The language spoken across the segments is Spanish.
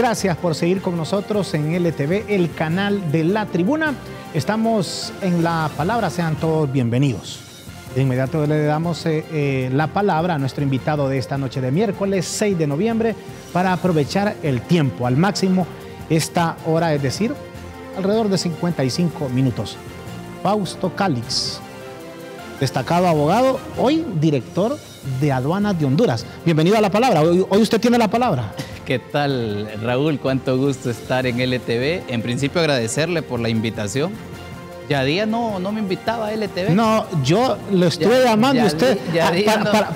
Gracias por seguir con nosotros en LTV, el canal de La Tribuna. Estamos en La Palabra, sean todos bienvenidos. De inmediato le damos la palabra a nuestro invitado de esta noche de miércoles 6 de noviembre para aprovechar el tiempo al máximo esta hora, es decir, alrededor de 55 minutos. Fausto Calix, destacado abogado, hoy director de Aduanas de Honduras. Bienvenido a La Palabra. Hoy usted tiene la palabra. ¿Qué tal, Raúl? Cuánto gusto estar en LTV. En principio, agradecerle por la invitación. Yadía no me invitaba a LTV. No, yo lo estuve llamando a usted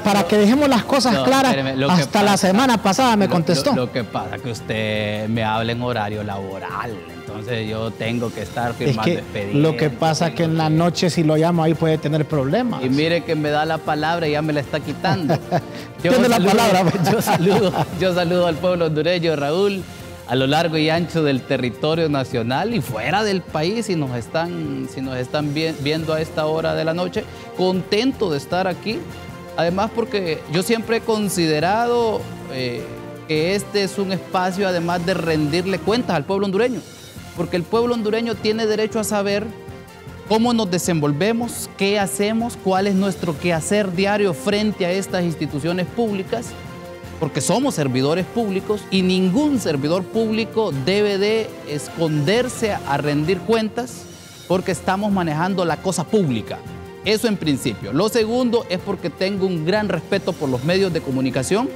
para que dejemos las cosas claras. Espérame, hasta la semana pasada me contestó. Lo que pasa es que usted me habla en horario laboral. Entonces yo tengo que estar firmando expedientes. Lo que pasa es que en la noche si lo llamo ahí puede tener problemas. Y mire que me da la palabra y ya me la está quitando. Tiene la palabra. Yo saludo al pueblo hondureño, Raúl, a lo largo y ancho del territorio nacional y fuera del país, si nos están viendo a esta hora de la noche. Contento de estar aquí. Además porque yo siempre he considerado que este es un espacio además de rendirle cuentas al pueblo hondureño. Porque el pueblo hondureño tiene derecho a saber cómo nos desenvolvemos, qué hacemos, cuál es nuestro quehacer diario frente a estas instituciones públicas, porque somos servidores públicos y ningún servidor público debe de esconderse a rendir cuentas porque estamos manejando la cosa pública. Eso en principio. Lo segundo es porque tengo un gran respeto por los medios de comunicación,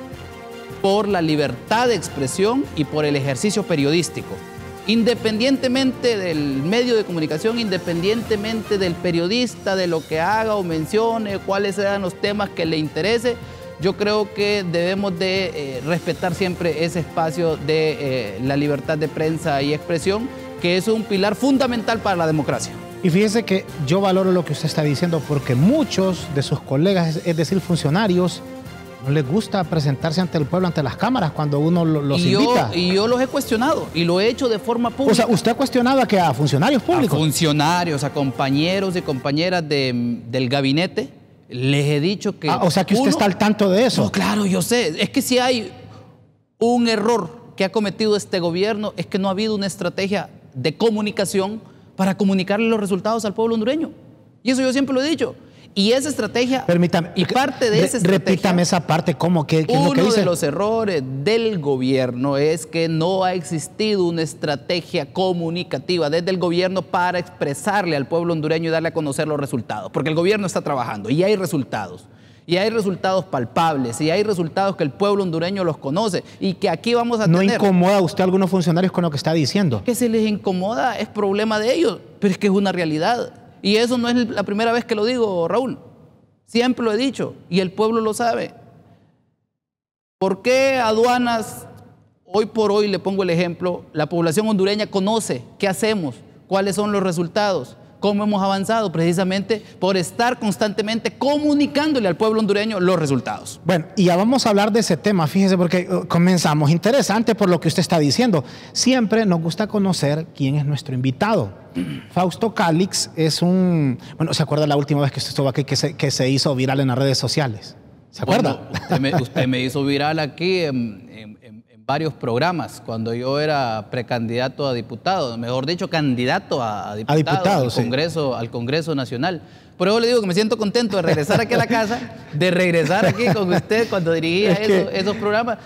por la libertad de expresión y por el ejercicio periodístico. Independientemente del medio de comunicación, independientemente del periodista, de lo que haga o mencione, cuáles sean los temas que le interese, yo creo que debemos de respetar siempre ese espacio de la libertad de prensa y expresión, que es un pilar fundamental para la democracia. Y fíjese que yo valoro lo que usted está diciendo porque muchos de sus colegas, es decir, funcionarios, no les gusta presentarse ante el pueblo, ante las cámaras, cuando uno los invita. Y yo los he cuestionado y lo he hecho de forma pública. O sea, ¿usted ha cuestionado a funcionarios públicos? A funcionarios, a compañeros y compañeras del gabinete. Les he dicho que... o sea, que usted está al tanto de eso. No, claro, yo sé. Es que si hay un error que ha cometido este gobierno, es que no ha habido una estrategia de comunicación para comunicarle los resultados al pueblo hondureño. Y eso yo siempre lo he dicho. Y esa estrategia, permítame, y parte de esa estrategia... Repítame esa parte, ¿cómo? ¿Qué es lo que dice? Uno de los errores del gobierno es que no ha existido una estrategia comunicativa desde el gobierno para expresarle al pueblo hondureño y darle a conocer los resultados. Porque el gobierno está trabajando y hay resultados. Y hay resultados palpables, y hay resultados que el pueblo hondureño los conoce y que aquí vamos a tener. ¿No incomoda a usted a algunos funcionarios con lo que está diciendo? Que se les incomoda es problema de ellos, pero es que es una realidad. Y eso no es la primera vez que lo digo, Raúl. Siempre lo he dicho y el pueblo lo sabe. ¿Por qué aduanas, hoy por hoy, le pongo el ejemplo, la población hondureña conoce qué hacemos, cuáles son los resultados, cómo hemos avanzado? Precisamente por estar constantemente comunicándole al pueblo hondureño los resultados. Bueno, y ya vamos a hablar de ese tema, fíjese, porque comenzamos. Interesante por lo que usted está diciendo. Siempre nos gusta conocer quién es nuestro invitado. Fausto Calix es un... Bueno, ¿se acuerda la última vez que usted estuvo aquí que se hizo viral en las redes sociales? ¿Se acuerda? Bueno, usted me hizo viral aquí en varios programas cuando yo era precandidato a diputado, mejor dicho, candidato a diputado al Congreso Nacional. Por eso le digo que me siento contento de regresar aquí a la casa, de regresar aquí con usted cuando dirigía esos programas.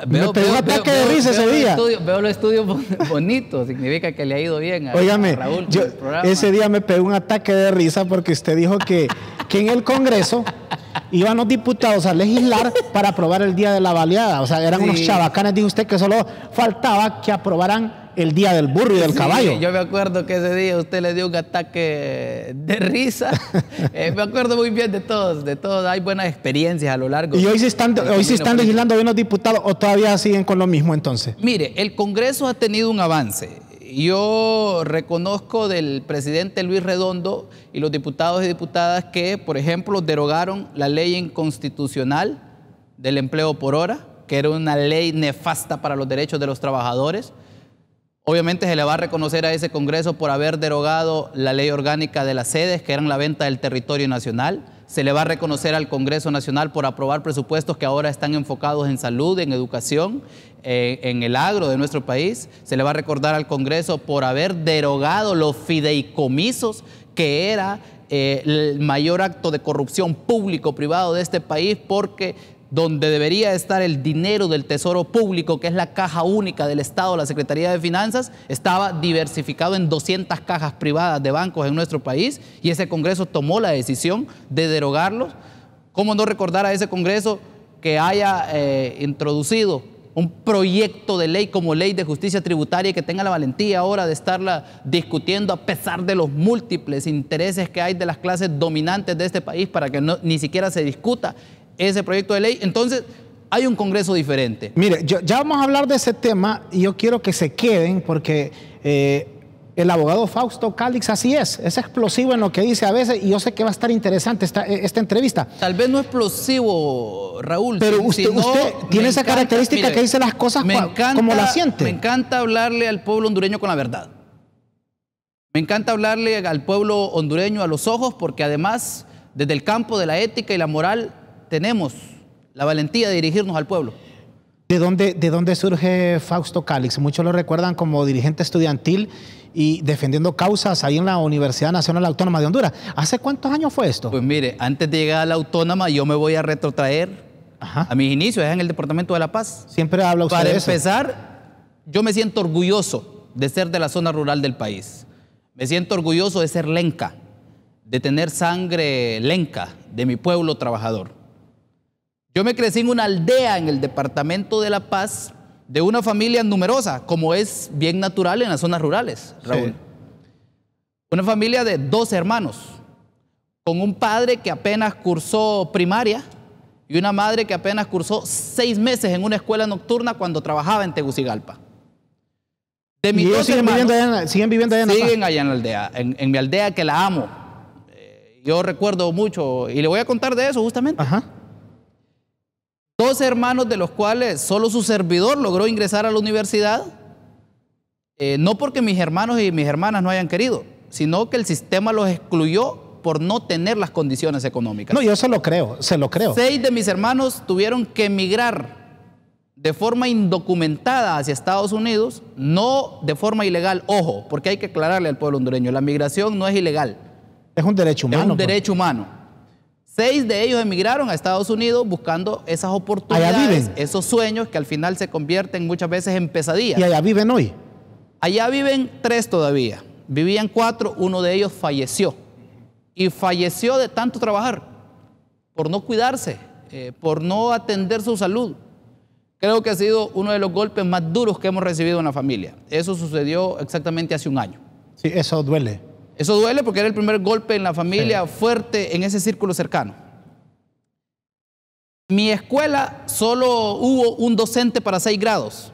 Me pegó un ataque de risa ese día. Veo los estudios bonitos, significa que le ha ido bien a Raúl. Ese día me pegó un ataque de risa porque usted dijo que en el Congreso iban los diputados a legislar para aprobar el día de la baleada. O sea, eran unos chabacanes, dijo usted, que solo faltaba que aprobaran el día del burro y del caballo. Yo me acuerdo que ese día usted le dio un ataque de risa. Me acuerdo muy bien de todos. Hay buenas experiencias a lo largo. ¿Y hoy sí están legislando bien los diputados o todavía siguen con lo mismo entonces? Mire, el Congreso ha tenido un avance. Yo reconozco del presidente Luis Redondo y los diputados y diputadas que, por ejemplo, derogaron la ley inconstitucional del empleo por hora, que era una ley nefasta para los derechos de los trabajadores. Obviamente se le va a reconocer a ese Congreso por haber derogado la ley orgánica de las sedes, que eran la venta del territorio nacional. Se le va a reconocer al Congreso Nacional por aprobar presupuestos que ahora están enfocados en salud, en educación, en el agro de nuestro país. Se le va a recordar al Congreso por haber derogado los fideicomisos, que era el mayor acto de corrupción público-privado de este país, porque donde debería estar el dinero del Tesoro Público, que es la caja única del Estado, la Secretaría de Finanzas, estaba diversificado en 200 cajas privadas de bancos en nuestro país, y ese Congreso tomó la decisión de derogarlos. ¿Cómo no recordar a ese Congreso que haya introducido un proyecto de ley como ley de justicia tributaria y que tenga la valentía ahora de estarla discutiendo a pesar de los múltiples intereses que hay de las clases dominantes de este país para que ni siquiera se discuta ese proyecto de ley? Entonces, hay un Congreso diferente. Mire, ya vamos a hablar de ese tema y yo quiero que se queden porque el abogado Fausto Calix así es explosivo en lo que dice a veces, y yo sé que va a estar interesante esta entrevista. Tal vez no explosivo, Raúl. Pero usted tiene esa característica, mire, que dice las cosas como las siente. Me encanta hablarle al pueblo hondureño con la verdad. Me encanta hablarle al pueblo hondureño a los ojos, porque además, desde el campo de la ética y la moral, tenemos la valentía de dirigirnos al pueblo. ¿De dónde surge Fausto Calix? Muchos lo recuerdan como dirigente estudiantil y defendiendo causas ahí en la Universidad Nacional Autónoma de Honduras. ¿Hace cuántos años fue esto? Pues mire, antes de llegar a la Autónoma, yo me voy a retrotraer a mis inicios, en el Departamento de La Paz. Siempre habla usted de eso. Para empezar, yo me siento orgulloso de ser de la zona rural del país. Me siento orgulloso de ser lenca, de tener sangre lenca de mi pueblo trabajador. Yo me crecí en una aldea en el Departamento de La Paz, de una familia numerosa, como es bien natural en las zonas rurales, Raúl. Sí. Una familia de 2 hermanos, con un padre que apenas cursó primaria y una madre que apenas cursó 6 meses en una escuela nocturna cuando trabajaba en Tegucigalpa. De mis 2 hermanos, siguen viviendo allá en La Paz. Siguen allá en la aldea, en mi aldea, que la amo. Yo recuerdo mucho, y le voy a contar de eso justamente. Ajá. 2 hermanos de los cuales solo su servidor logró ingresar a la universidad, no porque mis hermanos y mis hermanas no hayan querido, sino que el sistema los excluyó por no tener las condiciones económicas. No, yo se lo creo. 6 de mis hermanos tuvieron que emigrar de forma indocumentada hacia Estados Unidos, no de forma ilegal, ojo, porque hay que aclararle al pueblo hondureño, la migración no es ilegal. Es un derecho humano. Es un derecho humano. 6 de ellos emigraron a Estados Unidos buscando esas oportunidades, esos sueños que al final se convierten muchas veces en pesadillas. ¿Y allá viven hoy? Allá viven 3 todavía. Vivían 4, uno de ellos falleció. Y falleció de tanto trabajar, por no cuidarse, por no atender su salud. Creo que ha sido uno de los golpes más duros que hemos recibido en la familia. Eso sucedió exactamente hace 1 año. Sí, eso duele. Eso duele porque era el primer golpe en la familia, sí, fuerte en ese círculo cercano. Mi escuela solo hubo un docente para 6 grados.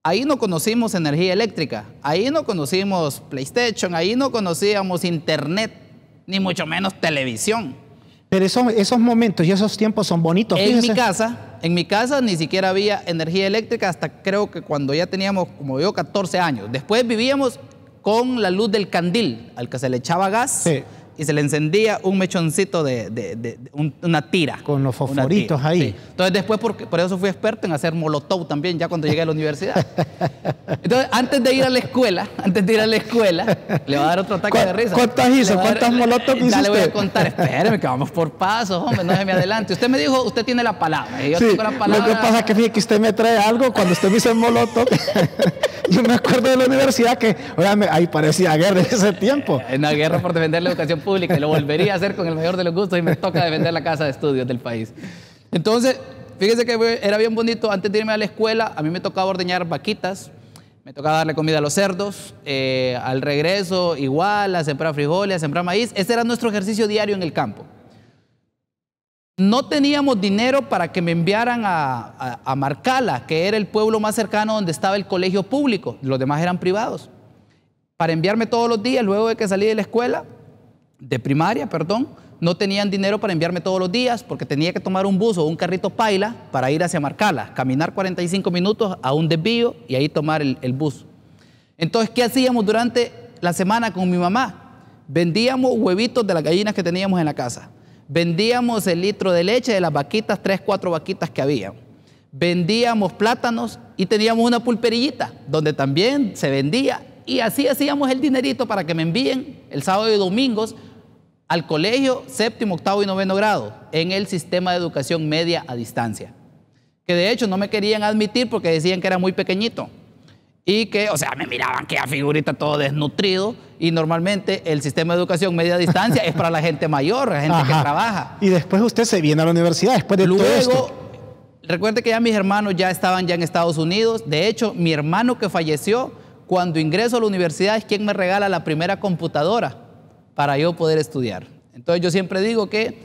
Ahí no conocimos energía eléctrica, ahí no conocimos PlayStation, ahí no conocíamos internet, ni mucho menos televisión. Pero esos momentos y esos tiempos son bonitos. En mi casa ni siquiera había energía eléctrica hasta creo que cuando ya teníamos, como yo, 14 años. Después vivíamos con la luz del candil, al que se le echaba gas, sí, y se le encendía un mechoncito una tira. Con los fosforitos ahí. Sí. Entonces después, por eso fui experto en hacer molotov también, ya cuando llegué a la universidad. Entonces, antes de ir a la escuela, le va a dar otro ataque de risa. ¿Cuántas hizo? ¿Cuántas molotov hiciste? Ya le voy a contar, espéreme que vamos por pasos, hombre, no se me adelante. Usted me dijo, usted tiene la palabra. Y yo tengo la palabra. Lo que pasa es que fíjate que usted me trae algo cuando usted me hizo el molotov. Yo me acuerdo de la universidad que, óigame, ahí parecía guerra en ese tiempo. Una guerra por defender la educación pública, y lo volvería a hacer con el mayor de los gustos, y me toca defender la casa de estudios del país. Entonces, fíjese que era bien bonito. Antes de irme a la escuela, a mí me tocaba ordeñar vaquitas, me tocaba darle comida a los cerdos, al regreso igual, a sembrar frijoles, a sembrar maíz. Ese era nuestro ejercicio diario en el campo. No teníamos dinero para que me enviaran a Marcala, que era el pueblo más cercano donde estaba el colegio público. Los demás eran privados. Para enviarme todos los días, luego de que salí de la escuela, de primaria, perdón, no tenían dinero para enviarme todos los días porque tenía que tomar un bus o un carrito paila para ir hacia Marcala, caminar 45 minutos a un desvío y ahí tomar el bus. Entonces, ¿qué hacíamos durante la semana con mi mamá? Vendíamos huevitos de las gallinas que teníamos en la casa. Vendíamos el litro de leche de las vaquitas, 3, 4 vaquitas que había. Vendíamos plátanos y teníamos una pulperillita donde también se vendía. Y así hacíamos el dinerito para que me envíen el sábado y domingos al colegio 7º, 8º y 9º grado en el sistema de educación media a distancia. Que de hecho no me querían admitir porque decían que era muy pequeñito. Y que, o sea, me miraban que a figurita todo desnutrido. Y normalmente el sistema de educación media a distancia es para la gente mayor, la gente que trabaja. Y después usted se viene a la universidad, después de todo esto. Recuerde que ya mis hermanos ya estaban ya en Estados Unidos. De hecho, mi hermano que falleció, cuando ingreso a la universidad es quien me regala la primera computadora para yo poder estudiar. Entonces yo siempre digo que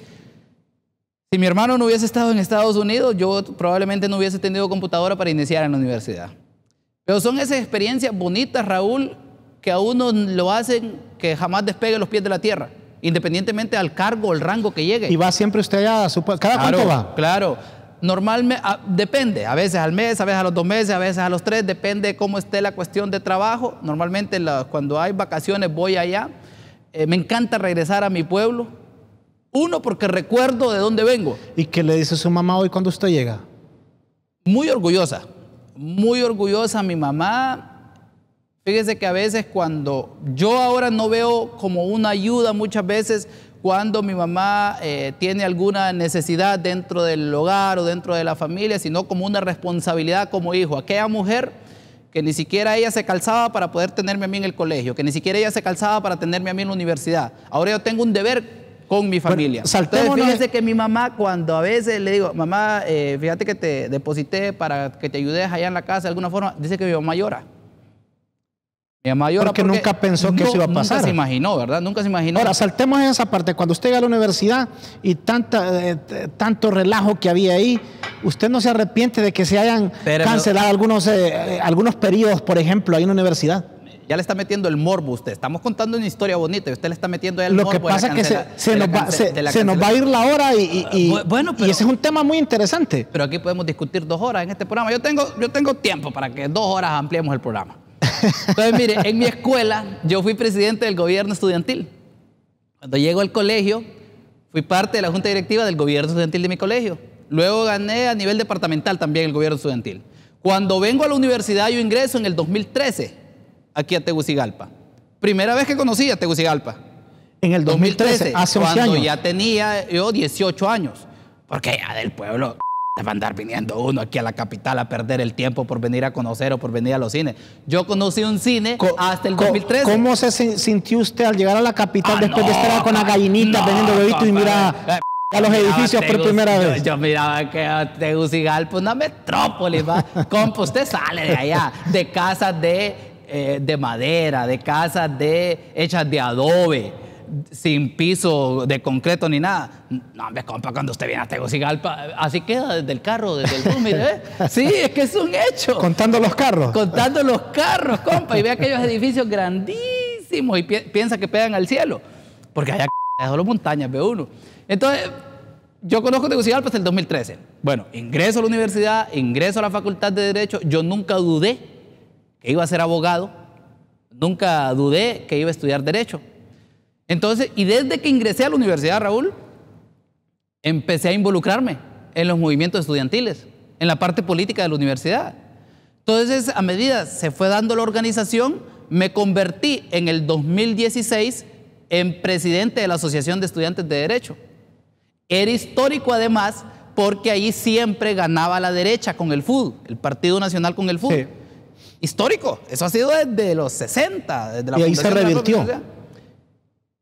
si mi hermano no hubiese estado en Estados Unidos, yo probablemente no hubiese tenido computadora para iniciar en la universidad. Pero son esas experiencias bonitas, Raúl, que a uno lo hacen que jamás despegue los pies de la tierra, independientemente al cargo o el rango que llegue. ¿Y va siempre usted allá? ¿Cada cuánto va? Claro. Normalmente, depende, a veces al mes, a veces a los 2 meses, a veces a los 3, depende de cómo esté la cuestión de trabajo. Normalmente cuando hay vacaciones voy allá. Me encanta regresar a mi pueblo. Uno, porque recuerdo de dónde vengo. ¿Y qué le dice su mamá hoy cuando usted llega? Muy orgullosa mi mamá. Fíjese que a veces cuando yo ahora no veo como una ayuda muchas veces cuando mi mamá tiene alguna necesidad dentro del hogar o dentro de la familia, sino como una responsabilidad como hijo. Aquella mujer que ni siquiera ella se calzaba para poder tenerme a mí en el colegio, que ni siquiera ella se calzaba para tenerme a mí en la universidad. Ahora yo tengo un deber con mi familia. Entonces, fíjese que mi mamá, cuando a veces le digo, mamá, fíjate que te deposité para que te ayudes allá en la casa de alguna forma, dice que mi mamá llora. Mi mamá llora porque nunca pensó que eso iba a pasar. Nunca se imaginó, ¿verdad? Nunca se imaginó. Ahora, saltemos en esa parte. Cuando usted llega a la universidad y tanto relajo que había ahí, ¿usted no se arrepiente de que se hayan cancelado algunos periodos, por ejemplo, ahí en la universidad? Ya le está metiendo el morbo usted. Estamos contando una historia bonita y usted le está metiendo el morbo. Lo que pasa es que se nos va a ir la hora y ese es un tema muy interesante. Pero aquí podemos discutir 2 horas en este programa. Yo tengo tiempo para que 2 horas ampliemos el programa. Entonces, mire, en mi escuela yo fui presidente del gobierno estudiantil. Cuando llego al colegio, fui parte de la junta directiva del gobierno estudiantil de mi colegio. Luego gané a nivel departamental también el gobierno estudiantil. Cuando vengo a la universidad, yo ingreso en el 2013 aquí a Tegucigalpa. Primera vez que conocí a Tegucigalpa. En el 2013, hace 11 años. Cuando ya tenía yo 18 años. Porque ya del pueblo va a andar viniendo uno aquí a la capital a perder el tiempo por venir a conocer o por venir a los cines. Yo conocí un cine hasta el 2013. ¿Cómo se sintió usted al llegar a la capital después de estar con las gallinitas vendiendo bebitos y mirar a los edificios por primera vez? Yo miraba que Tegucigalpa, una metrópolis, ¿va? Compa, usted sale de allá, de casas de madera, de casas hechas de adobe, sin piso de concreto ni nada. No, hombre, compa, cuando usted viene a Tegucigalpa, así queda desde el carro, desde el bus, mire, ¿eh? Sí, es que es un hecho. Contando los carros. Contando los carros, compa, y ve aquellos edificios grandísimos y piensa que pegan al cielo, porque allá solo montañas ve uno. Entonces, yo conozco Tegucigalpa hasta el 2013. Bueno, ingreso a la universidad, ingreso a la Facultad de Derecho. Yo nunca dudé que iba a ser abogado, nunca dudé que iba a estudiar Derecho. Entonces, y desde que ingresé a la universidad, Raúl, empecé a involucrarme en los movimientos estudiantiles, en la parte política de la universidad. Entonces, a medida se fue dando la organización, me convertí en el 2016 en presidente de la Asociación de Estudiantes de Derecho. Era histórico además porque ahí siempre ganaba la derecha con el FUD, el Partido Nacional con el FUD. Sí. Histórico, eso ha sido desde los 60, desde la y ahí se revirtió.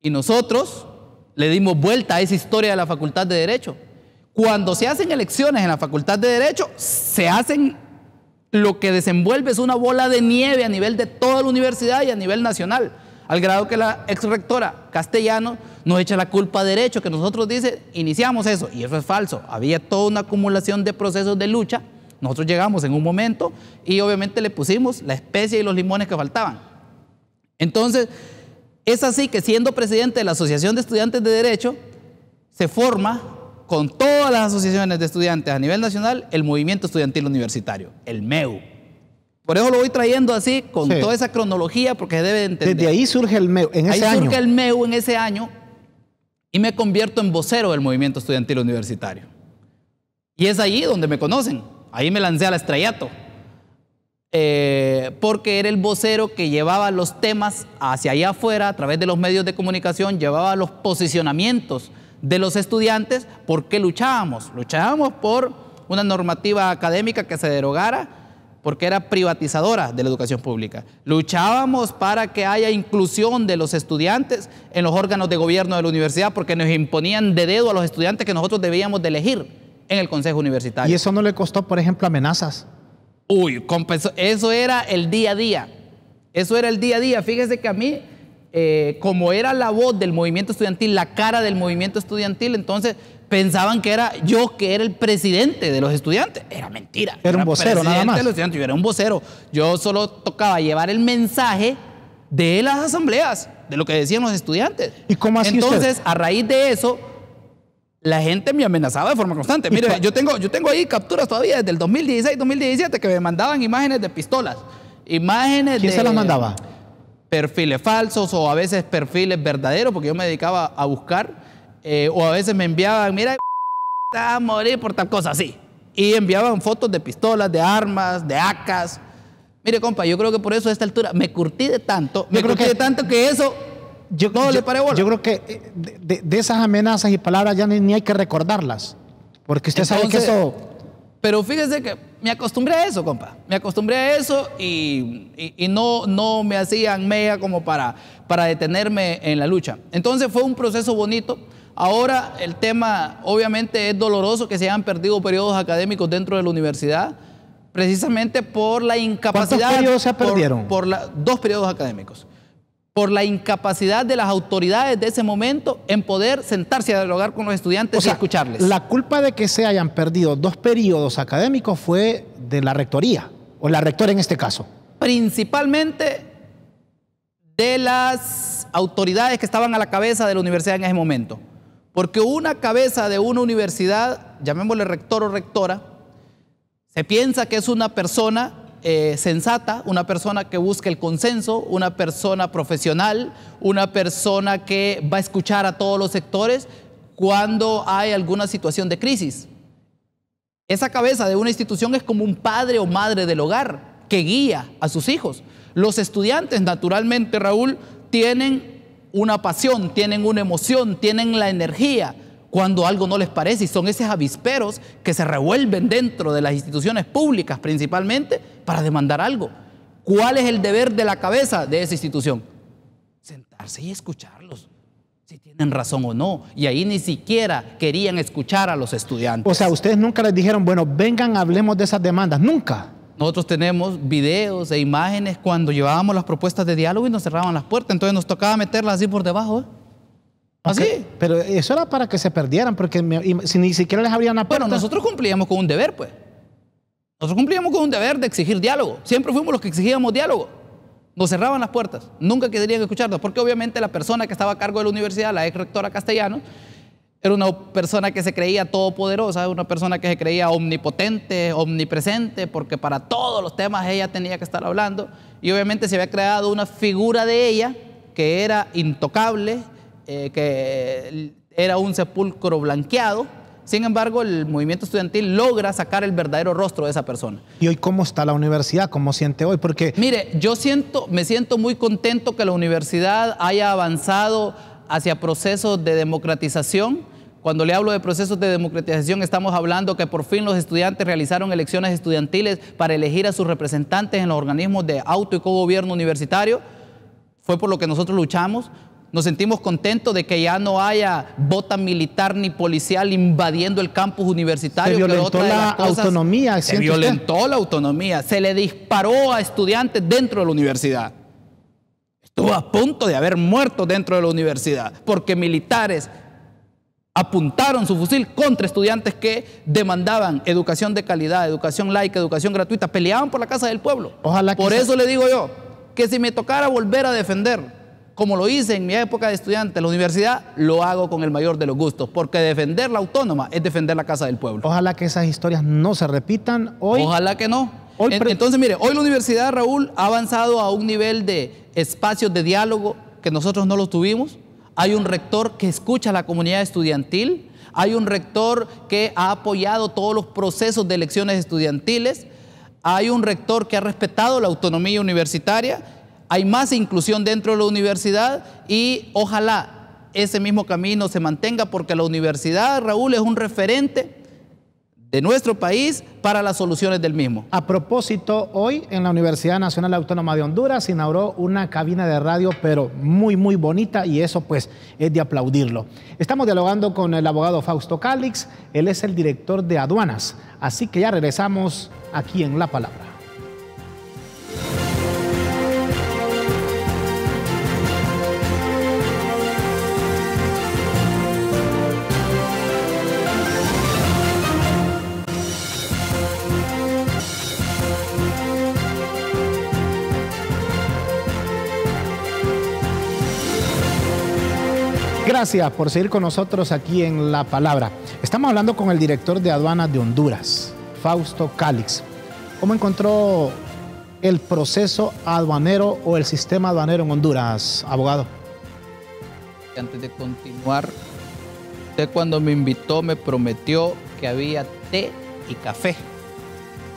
Y nosotros le dimos vuelta a esa historia de la Facultad de Derecho. Cuando se hacen elecciones en la Facultad de Derecho, se hacen lo que desenvuelve es una bola de nieve a nivel de toda la universidad y a nivel nacional, al grado que la ex rectora Castellano nos echa la culpa a Derecho, que nosotros dice, iniciamos eso, y eso es falso. Había toda una acumulación de procesos de lucha. Nosotros llegamos en un momento y obviamente le pusimos la especia y los limones que faltaban. Entonces, es así que siendo presidente de la Asociación de Estudiantes de Derecho, se forma con todas las asociaciones de estudiantes a nivel nacional el Movimiento Estudiantil Universitario, el MEU. Por eso lo voy trayendo así, con toda esa cronología, porque se debe entender. Desde ahí surge el MEU, en ese año. Ahí surge el MEU en ese año, y me convierto en vocero del movimiento estudiantil universitario. Y es allí donde me conocen. Ahí me lancé al estrellato. Porque era el vocero que llevaba los temas hacia allá afuera a través de los medios de comunicación, llevaba los posicionamientos de los estudiantes. ¿Por qué luchábamos? Luchábamos por una normativa académica que se derogara porque era privatizadora de la educación pública. Luchábamos para que haya inclusión de los estudiantes en los órganos de gobierno de la universidad porque nos imponían de dedo a los estudiantes que nosotros debíamos de elegir en el consejo universitario. ¿Y eso no le costó, por ejemplo, amenazas? Uy, eso era el día a día. Eso era el día a día. Fíjese que a mí, como era la voz del movimiento estudiantil, la cara del movimiento estudiantil, entonces pensaban que era yo que era el presidente de los estudiantes. Era mentira. Era un vocero nada más. Yo era un vocero. Yo solo tocaba llevar el mensaje de las asambleas, de lo que decían los estudiantes. ¿Y cómo hacía entonces, usted? a raíz de eso, la gente me amenazaba de forma constante. Mire, yo tengo ahí capturas todavía desde el 2016, 2017 que me mandaban imágenes de pistolas. Imágenes ¿Quién se las mandaba? Perfiles falsos o a veces perfiles verdaderos, porque yo me dedicaba a buscar. O a veces me enviaban, mira, te vas a morir por tal cosa, así. Y enviaban fotos de pistolas, de armas, de AKs. Mire, compa, yo creo que por eso a esta altura me curtí de tanto. Que eso... le paré bola. Yo creo que de esas amenazas y palabras ya ni hay que recordarlas. Porque usted sabe que eso... Pero fíjese que me acostumbré a eso, compa. Me acostumbré a eso y no me hacían mega como para detenerme en la lucha. Entonces fue un proceso bonito. Ahora el tema obviamente es doloroso que se hayan perdido periodos académicos dentro de la universidad, precisamente por la incapacidad... ¿Cuántos periodos se perdieron? 2 periodos académicos. Por la incapacidad de las autoridades de ese momento en poder sentarse a dialogar con los estudiantes y escucharles. La culpa de que se hayan perdido 2 periodos académicos fue de la rectoría, o la rectora en este caso. Principalmente de las autoridades que estaban a la cabeza de la universidad en ese momento. Porque una cabeza de una universidad, llamémosle rector o rectora, se piensa que es una persona sensata, una persona que busca el consenso, una persona profesional, una persona que va a escuchar a todos los sectores cuando hay alguna situación de crisis. Esa cabeza de una institución es como un padre o madre del hogar que guía a sus hijos. Los estudiantes, naturalmente, Raúl, tienen una pasión, tienen una emoción, tienen la energía cuando algo no les parece, y son esos avisperos que se revuelven dentro de las instituciones públicas principalmente para demandar algo. ¿Cuál es el deber de la cabeza de esa institución? Sentarse y escucharlos, si tienen razón o no. Y ahí ni siquiera querían escuchar a los estudiantes. O sea, ustedes nunca les dijeron, bueno, vengan, hablemos de esas demandas, nunca. Nosotros tenemos videos e imágenes cuando llevábamos las propuestas de diálogo y nos cerraban las puertas, entonces nos tocaba meterlas así por debajo, así. Okay. Pero eso era para que se perdieran, porque si ni siquiera les abrían la puerta. Bueno, nosotros cumplíamos con un deber, pues. Nosotros cumplíamos con un deber de exigir diálogo. Siempre fuimos los que exigíamos diálogo. Nos cerraban las puertas, nunca querían escucharnos, porque obviamente la persona que estaba a cargo de la universidad, la ex rectora Castellanos, era una persona que se creía todopoderosa, una persona que se creía omnipotente, omnipresente, porque para todos los temas ella tenía que estar hablando. Y obviamente se había creado una figura de ella que era intocable, que era un sepulcro blanqueado. Sin embargo, el movimiento estudiantil logra sacar el verdadero rostro de esa persona. ¿Y hoy cómo está la universidad? ¿Cómo siente hoy? Porque... Mire, me siento muy contento que la universidad haya avanzado hacia procesos de democratización. Cuando le hablo de procesos de democratización, estamos hablando que por fin los estudiantes realizaron elecciones estudiantiles para elegir a sus representantes en los organismos de auto y cogobierno universitario. Fue por lo que nosotros luchamos. Nos sentimos contentos de que ya no haya bota militar ni policial invadiendo el campus universitario. Se violentó la autonomía. Se violentó la autonomía. Se le disparó a estudiantes dentro de la universidad. Estuvo a punto de haber muerto dentro de la universidad porque militares apuntaron su fusil contra estudiantes que demandaban educación de calidad, educación laica, educación gratuita, peleaban por la casa del pueblo. Ojalá que por eso le digo yo, que si me tocara volver a defender, como lo hice en mi época de estudiante en la universidad, lo hago con el mayor de los gustos, porque defender la autónoma es defender la casa del pueblo. Ojalá que esas historias no se repitan hoy. Ojalá que no. Entonces, mire, hoy la universidad, Raúl, ha avanzado a un nivel de espacios de diálogo que nosotros no los tuvimos. hay un rector que escucha a la comunidad estudiantil, hay un rector que ha apoyado todos los procesos de elecciones estudiantiles, hay un rector que ha respetado la autonomía universitaria, hay más inclusión dentro de la universidad y ojalá ese mismo camino se mantenga, porque la universidad, Raúl, es un referente de nuestro país para las soluciones del mismo. A propósito, hoy en la Universidad Nacional Autónoma de Honduras se inauguró una cabina de radio, pero muy, muy bonita, y eso pues es de aplaudirlo. Estamos dialogando con el abogado Fausto Calix, él es el director de aduanas, así que ya regresamos aquí en La Palabra. Gracias por seguir con nosotros aquí en La Palabra. Estamos hablando con el director de aduanas de Honduras, Fausto Calix. ¿Cómo encontró el proceso aduanero o el sistema aduanero en Honduras, abogado? Antes de continuar, usted cuando me invitó me prometió que había té y café.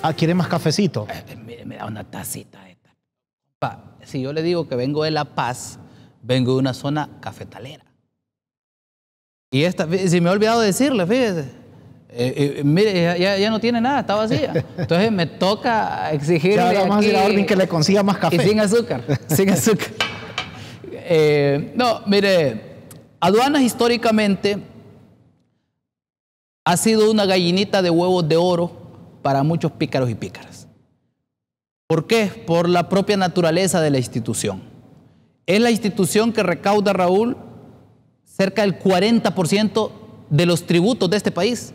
Ah, ¿quiere más cafecito? Mire, me da una tacita. Si yo le digo que vengo de La Paz, vengo de una zona cafetalera. Y esta, si me he olvidado de decirle, fíjese, mire, ya no tiene nada, está vacía. Entonces me toca exigirle ya vamos aquí, a decir a Orden que le consiga más café. Y sin azúcar, sin azúcar. No, mire, aduanas históricamente ha sido una gallinita de huevos de oro para muchos pícaros y pícaras. ¿Por qué? Por la propia naturaleza de la institución. Es la institución que recauda, Raúl, cerca del 40% de los tributos de este país.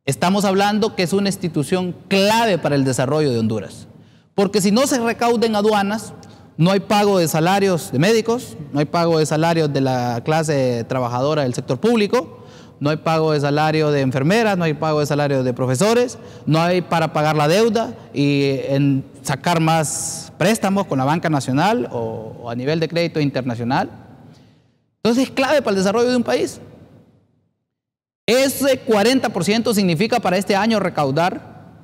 Estamos hablando que es una institución clave para el desarrollo de Honduras. Porque si no se recauda en aduanas, no hay pago de salarios de médicos, no hay pago de salarios de la clase trabajadora del sector público, no hay pago de salario de enfermeras, no hay pago de salario de profesores, no hay para pagar la deuda y en sacar más préstamos con la banca nacional o a nivel de crédito internacional. Entonces es clave para el desarrollo de un país. Ese 40% significa para este año recaudar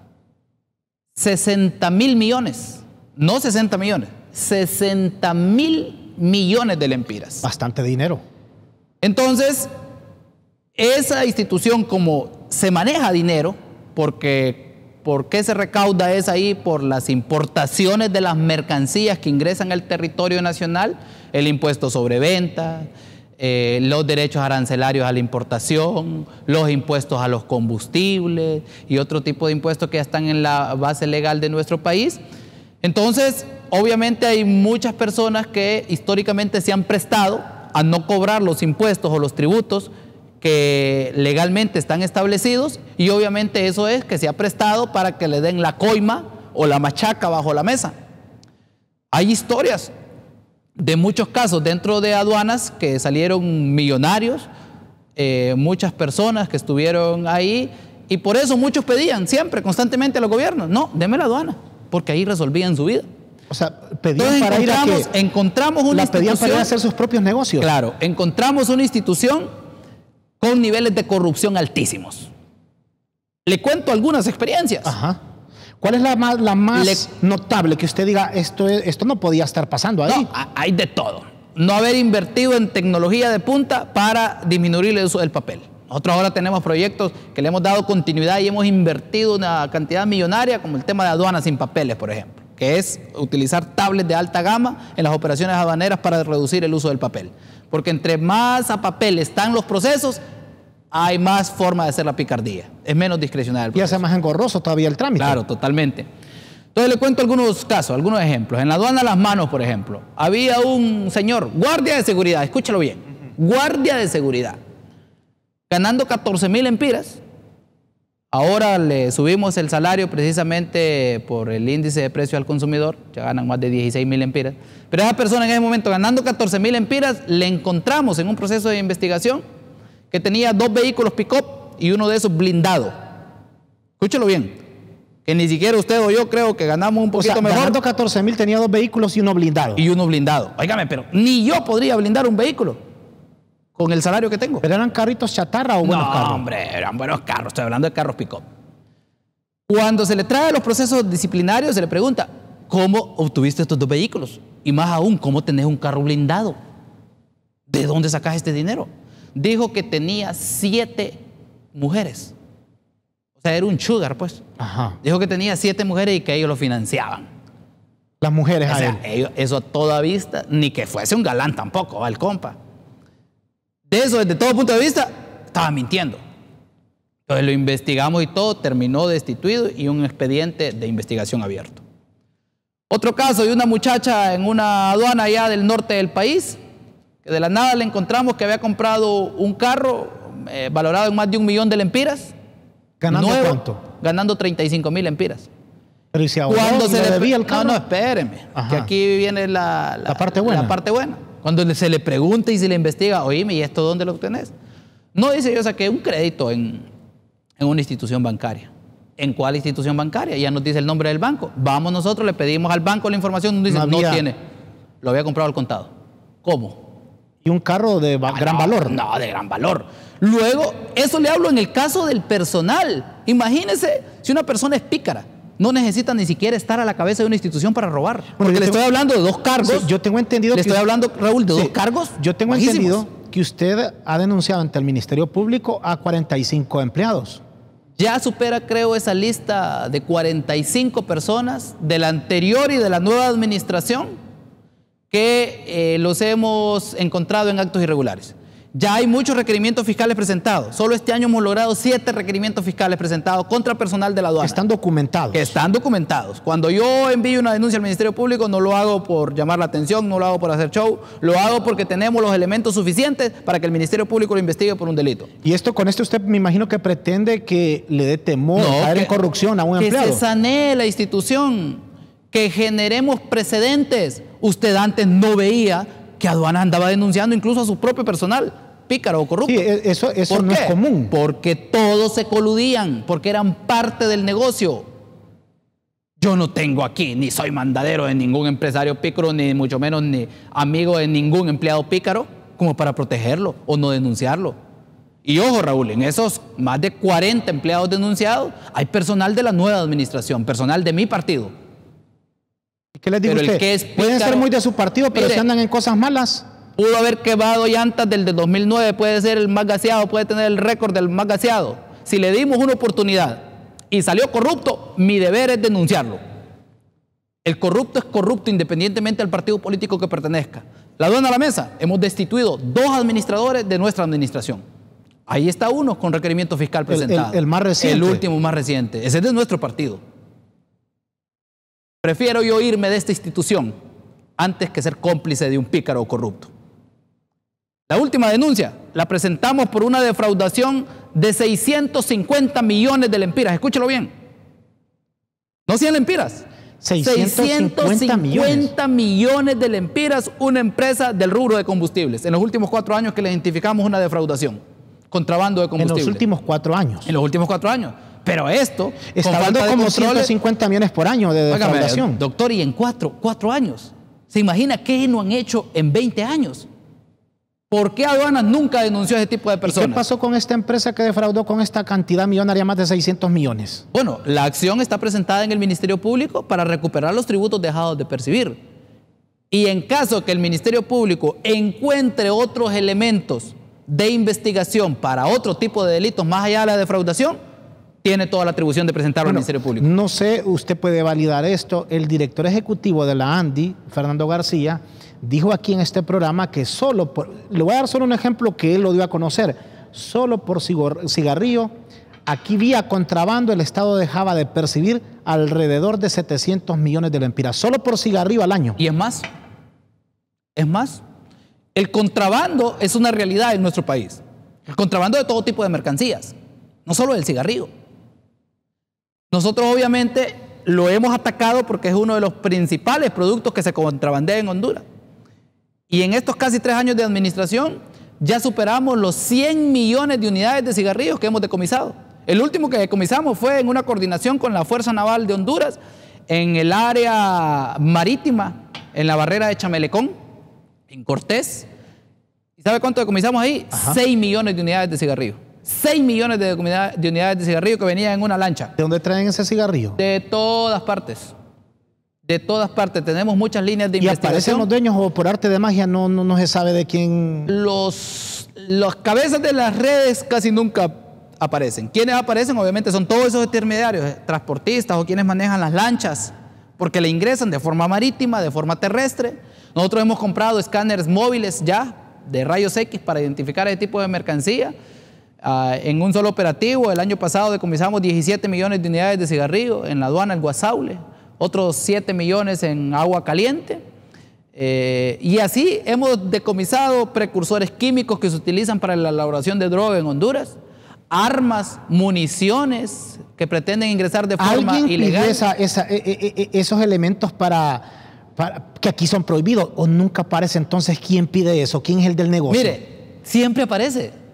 60,000 millones, no 60 millones, 60,000 millones de lempiras. Bastante dinero. Entonces, esa institución, como se maneja dinero, porque ¿por qué se recauda? Es ahí por las importaciones de las mercancías que ingresan al territorio nacional, el impuesto sobre venta, los derechos arancelarios a la importación, los impuestos a los combustibles y otro tipo de impuestos que ya están en la base legal de nuestro país. Entonces, obviamente hay muchas personas que históricamente se han prestado a no cobrar los impuestos o los tributos que legalmente están establecidos, y obviamente eso es que se ha prestado para que le den la coima o la machaca bajo la mesa. Hay historias de muchos casos dentro de aduanas que salieron millonarios, muchas personas que estuvieron ahí, y por eso muchos pedían siempre, constantemente a los gobiernos, no, deme la aduana, porque ahí resolvían su vida. O sea, pedían para ir a que encontramos una pedían para ir a hacer sus propios negocios. Claro, encontramos una institución con niveles de corrupción altísimos. Le cuento algunas experiencias. Ajá. ¿Cuál es la más notable que usted diga, esto no podía estar pasando ahí? No, hay de todo. No haber invertido en tecnología de punta para disminuir el uso del papel. Nosotros ahora tenemos proyectos que le hemos dado continuidad y hemos invertido una cantidad millonaria, como el tema de aduanas sin papeles, por ejemplo, que es utilizar tablets de alta gama en las operaciones aduaneras para reducir el uso del papel. Porque entre más a papel están los procesos, hay más forma de hacer la picardía. Es menos discrecional. Y hace más engorroso todavía el trámite. Claro, totalmente. Entonces le cuento algunos casos, algunos ejemplos. En la aduana Las Manos, por ejemplo, había un señor, guardia de seguridad, escúchalo bien, guardia de seguridad, ganando 14,000 lempiras. Ahora le subimos el salario precisamente por el índice de precio al consumidor, ya ganan más de 16,000 lempiras. Pero a esa persona en ese momento ganando 14,000 lempiras, le encontramos en un proceso de investigación que tenía 2 vehículos pick-up y uno de esos blindado. Escúchelo bien, que ni siquiera usted o yo creo que ganamos un poquito mejor. Ganando 14,000 tenía 2 vehículos y uno blindado. Y uno blindado. Óigame, pero ni yo podría blindar un vehículo. con el salario que tengo. ¿Pero eran carritos chatarra o buenos carros? No, hombre, eran buenos carros. Estoy hablando de carros pick-up. Cuando se le trae los procesos disciplinarios, se le pregunta, ¿cómo obtuviste estos 2 vehículos? Y más aún, ¿cómo tenés un carro blindado? ¿De dónde sacas este dinero? Dijo que tenía 7 mujeres. O sea, era un sugar, pues. Ajá. Dijo que tenía 7 mujeres y que ellos lo financiaban. Las mujeres O a sea, él. eso a toda vista, ni que fuese un galán tampoco, el compa. De eso, desde todo punto de vista, estaba mintiendo. Entonces lo investigamos y todo, terminó destituido y un expediente de investigación abierto. Otro caso de una muchacha en una aduana allá del norte del país, que de la nada le encontramos que había comprado un carro valorado en más de 1 millón de lempiras. ¿Ganando nuevo, cuánto? Ganando 35,000 lempiras. Pero ¿y si ahora Cuando se le debía el carro? No, espéreme, Ajá. que aquí viene la parte buena. La parte buena. Cuando se le pregunta y se le investiga, oíme, ¿y esto dónde lo obtenés? No, dice, yo saqué un crédito en una institución bancaria. ¿En cuál institución bancaria? Ya nos dice el nombre del banco. Vamos nosotros, le pedimos al banco la información, nos dicen, no tiene. Lo había comprado al contado. ¿Cómo? Y un carro de gran valor. No, de gran valor. Luego, eso le hablo en el caso del personal. Imagínese si una persona es pícara. No necesita ni siquiera estar a la cabeza de una institución para robar. Bueno, porque le estoy hablando de 2 cargos. Sí, yo tengo entendido Le estoy hablando, Raúl, de 2 cargos. Yo tengo bajísimos. entendido que usted ha denunciado ante el Ministerio Público a 45 empleados. Ya supera, creo, esa lista de 45 personas de la anterior y de la nueva administración que los hemos encontrado en actos irregulares. Ya hay muchos requerimientos fiscales presentados. Solo este año hemos logrado 7 requerimientos fiscales presentados contra personal de la aduana. Están documentados. Que están documentados. Cuando yo envío una denuncia al Ministerio Público, no lo hago por llamar la atención, no lo hago por hacer show, lo hago porque tenemos los elementos suficientes para que el Ministerio Público lo investigue por un delito. Y con esto usted me imagino que pretende que le dé temor caer en corrupción a un empleado. Que se sanee la institución, que generemos precedentes. Usted antes no veía que aduana andaba denunciando incluso a su propio personal pícaro o corrupto. Sí, eso no es común. Porque todos se coludían, porque eran parte del negocio. Yo no tengo aquí, ni soy mandadero de ningún empresario pícaro, ni mucho menos ni amigo de ningún empleado pícaro, como para protegerlo o no denunciarlo. Y ojo, Raúl, en esos más de 40 empleados denunciados, hay personal de la nueva administración, personal de mi partido. ¿Qué les digo Pero usted? el que es Pueden ser pícaro, muy de su partido, pero mire, si andan en cosas malas. Pudo haber quemado llantas del de 2009, puede ser el más gaseado, puede tener el récord del más gaseado. Si le dimos una oportunidad y salió corrupto, mi deber es denunciarlo. El corrupto es corrupto independientemente del partido político que pertenezca. La aduana a la mesa, hemos destituido 2 administradores de nuestra administración. Ahí está uno con requerimiento fiscal presentado. El más reciente. El último más reciente. Ese es de nuestro partido. Prefiero yo irme de esta institución antes que ser cómplice de un pícaro o corrupto. La última denuncia la presentamos por una defraudación de 650 millones de lempiras. Escúchelo bien. No 100 lempiras. 650 millones de lempiras, una empresa del rubro de combustibles. En los últimos 4 años que le identificamos una defraudación. Contrabando de combustible. En los últimos 4 años. En los últimos 4 años. Pero esto... Está hablando como 150 millones por año de defraudación. Óigame, doctor, y en 4 años. ¿Se imagina qué no han hecho en 20 años? ¿Por qué aduanas nunca denunció a ese tipo de personas? ¿Y qué pasó con esta empresa que defraudó con esta cantidad millonaria, más de 600 millones? Bueno, la acción está presentada en el Ministerio Público para recuperar los tributos dejados de percibir. Y en caso que el Ministerio Público encuentre otros elementos de investigación para otro tipo de delitos más allá de la defraudación, tiene toda la atribución de presentarlo al Ministerio Público. No sé, usted puede validar esto. El director ejecutivo de la ANDI, Fernando García, dijo aquí en este programa que le voy a dar solo un ejemplo que él lo dio a conocer, solo por cigarrillo, aquí vía contrabando el Estado dejaba de percibir alrededor de 700 millones de lempiras, solo por cigarrillo al año. Y es más, el contrabando es una realidad en nuestro país. El contrabando de todo tipo de mercancías, no solo del cigarrillo. Nosotros obviamente lo hemos atacado porque es uno de los principales productos que se contrabandean en Honduras. Y en estos casi 3 años de administración ya superamos los 100 millones de unidades de cigarrillos que hemos decomisado. El último que decomisamos fue en una coordinación con la Fuerza Naval de Honduras en el área marítima, en la barrera de Chamelecón, en Cortés. ¿Sabe cuánto decomisamos ahí? Ajá. 6 millones de unidades de cigarrillo. 6 millones de unidades de cigarrillo que venían en una lancha. ¿De dónde traen ese cigarrillo? De todas partes. De todas partes. Tenemos muchas líneas de ¿Y investigación. aparecen los dueños o por arte de magia no se sabe de quién? Los cabezas de las redes casi nunca aparecen. ¿Quiénes aparecen? Obviamente son todos esos intermediarios, transportistas o quienes manejan las lanchas, porque le ingresan de forma marítima, de forma terrestre. Nosotros hemos comprado escáneres móviles ya de rayos X para identificar ese tipo de mercancía. En un solo operativo, el año pasado decomisamos 17 millones de unidades de cigarrillo en la aduana El Guasaule, otros 7 millones en agua caliente. Y así hemos decomisado precursores químicos que se utilizan para la elaboración de droga en Honduras, armas, municiones que pretenden ingresar de forma ilegal. ¿Alguien pide esos elementos para que aquí son prohibidos o nunca aparece? Entonces, ¿quién pide eso? ¿Quién es el del negocio? Mire, siempre aparece.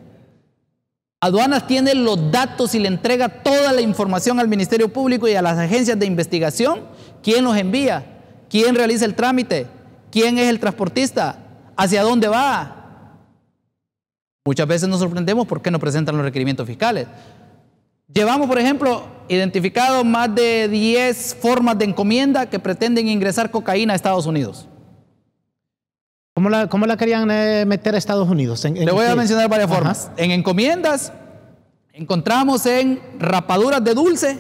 Aduanas tiene los datos y le entrega toda la información al Ministerio Público y a las agencias de investigación. ¿Quién los envía? ¿Quién realiza el trámite? ¿Quién es el transportista? ¿Hacia dónde va? Muchas veces nos sorprendemos por qué no presentan los requerimientos fiscales. Llevamos, por ejemplo, identificado más de 10 formas de encomienda que pretenden ingresar cocaína a Estados Unidos. ¿Cómo la querían meter a Estados Unidos? Le voy a mencionar varias formas. En encomiendas encontramos en rapaduras de dulce,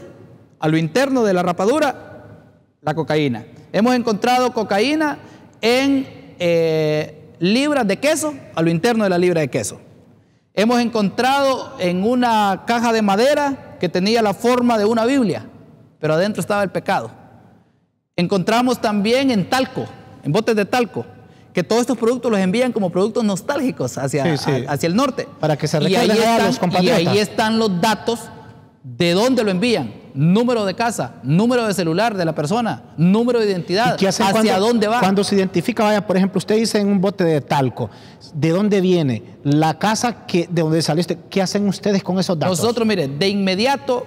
a lo interno de la rapadura, la cocaína. Hemos encontrado cocaína en libras de queso, a lo interno de la libra de queso. Hemos encontrado en una caja de madera que tenía la forma de una Biblia, pero adentro estaba el pecado. Encontramos también en talco, en botes de talco, que todos estos productos los envían como productos nostálgicos hacia el norte. Para que se recarguen a los compatriotas. Y ahí están los datos de dónde lo envían. Número de casa, número de celular de la persona, número de identidad, hacia dónde va. Cuando se identifica, vaya, por ejemplo, usted dice en un bote de talco, ¿de dónde viene? La casa de donde salió usted, ¿qué hacen ustedes con esos datos? Nosotros, mire, de inmediato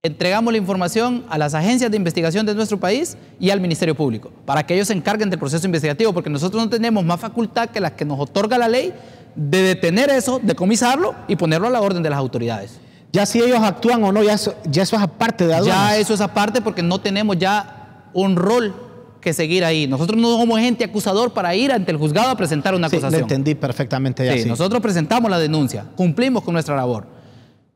entregamos la información a las agencias de investigación de nuestro país y al Ministerio Público, para que ellos se encarguen del proceso investigativo, porque nosotros no tenemos más facultad que las que nos otorga la ley de detener eso, decomisarlo y ponerlo a la orden de las autoridades. Ya si ellos actúan o no, ya eso es aparte de aduanas. Ya eso es aparte porque no tenemos ya un rol que seguir ahí. Nosotros no somos ente acusador para ir ante el juzgado a presentar una acusación. Le entendí perfectamente ya. Sí, nosotros presentamos la denuncia, cumplimos con nuestra labor.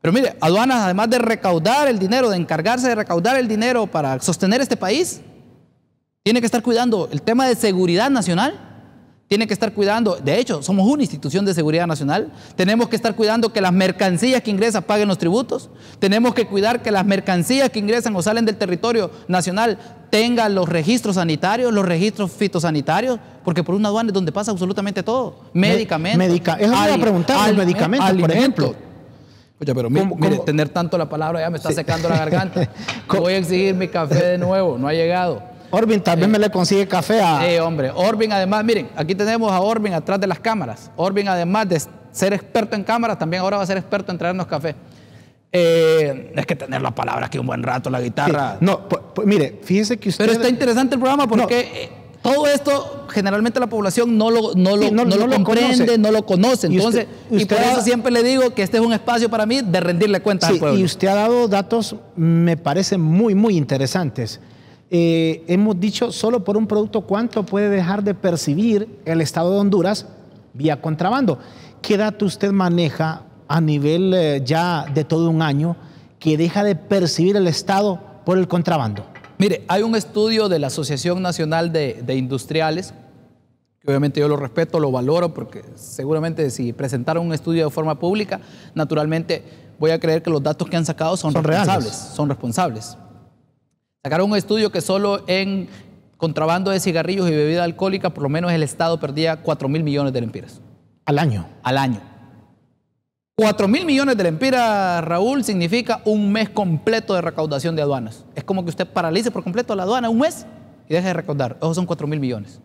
Pero mire, aduanas, además de recaudar el dinero, de encargarse de recaudar el dinero para sostener este país, tiene que estar cuidando el tema de seguridad nacional. Tiene que estar cuidando, de hecho, somos una institución de seguridad nacional, tenemos que estar cuidando que las mercancías que ingresan paguen los tributos, tenemos que cuidar que las mercancías que ingresan o salen del territorio nacional tengan los registros sanitarios, los registros fitosanitarios, porque por una aduana es donde pasa absolutamente todo, medicamentos. Eso me iba a preguntar, los medicamentos, por ejemplo. Oye, pero mire, tener tanto la palabra ya me está secando la garganta. Voy a exigir mi café de nuevo, no ha llegado. Orbin también me le consigue café a... Sí, hombre. Orbin, además, miren, aquí tenemos a Orbin atrás de las cámaras. Orbin, además de ser experto en cámaras, también ahora va a ser experto en traernos café. Es que tener la palabra aquí un buen rato, la guitarra. Sí. No, mire, fíjese que usted... Pero está interesante el programa porque todo esto, generalmente la población no lo comprende, no lo conoce. Entonces, y por eso siempre le digo que este es un espacio para mí de rendirle cuentas al pueblo. Y usted ha dado datos, me parecen muy, muy interesantes. Hemos dicho solo por un producto cuánto puede dejar de percibir el Estado de Honduras vía contrabando. ¿Qué dato usted maneja a nivel ya de todo un año que deja de percibir el Estado por el contrabando? Mire, hay un estudio de la Asociación Nacional de Industriales, que obviamente yo lo respeto, lo valoro, porque seguramente si presentaron un estudio de forma pública, naturalmente voy a creer que los datos que han sacado son responsables. Son responsables. Sacaron un estudio que solo en contrabando de cigarrillos y bebida alcohólica, por lo menos el Estado perdía 4.000 millones de lempiras. ¿Al año? Al año. 4.000 millones de lempiras, Raúl, significa un mes completo de recaudación de aduanas. Es como que usted paralice por completo la aduana un mes y deje de recaudar. Esos son 4.000 millones.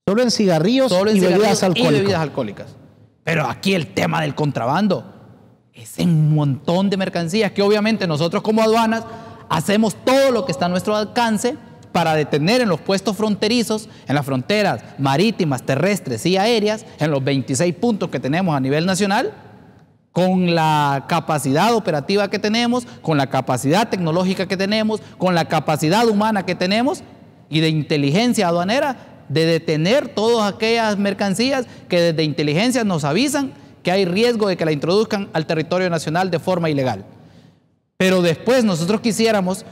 Solo en cigarrillos, y bebidas alcohólicas. Pero aquí el tema del contrabando es un montón de mercancías que obviamente nosotros como aduanas hacemos todo lo que está a nuestro alcance para detener en los puestos fronterizos, en las fronteras marítimas, terrestres y aéreas, en los 26 puntos que tenemos a nivel nacional, con la capacidad operativa que tenemos, con la capacidad tecnológica que tenemos, con la capacidad humana que tenemos y de inteligencia aduanera, de detener todas aquellas mercancías que desde inteligencia nos avisan que hay riesgo de que la introduzcan al territorio nacional de forma ilegal. Pero después nosotros quisiéramos